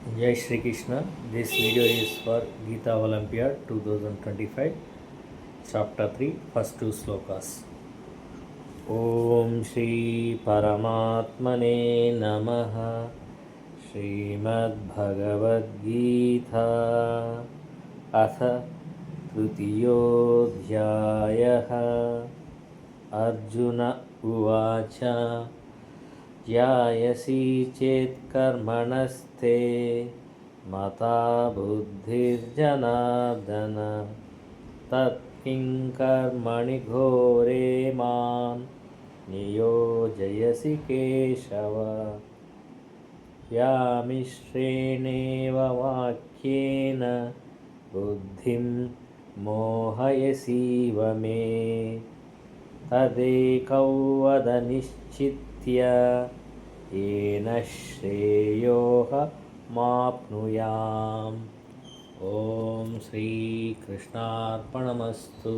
Jai Shri Krishna. This video is for Gita Olympiad 2025, Chapter 3, first two slokas. Om Shri Paramatmane Namaha. Srimad Bhagavad Gita Atha Trutiyodhyayah. Arjuna Uvacha ध्यायसि चेत् कर्मणस्ते मता बुद्धिर्जनार्दन तत्किं कर्मणि घोरे मां नियोजयसि केशव व्यामिश्रेणेव वाक्येन बुद्धिं मोहयसीव मे तदेकौ वद निश्चित्य येन श्रेयोऽहमाप्नुयाम्. ఓం శ్రీ కృష్ణార్పణమస్తు.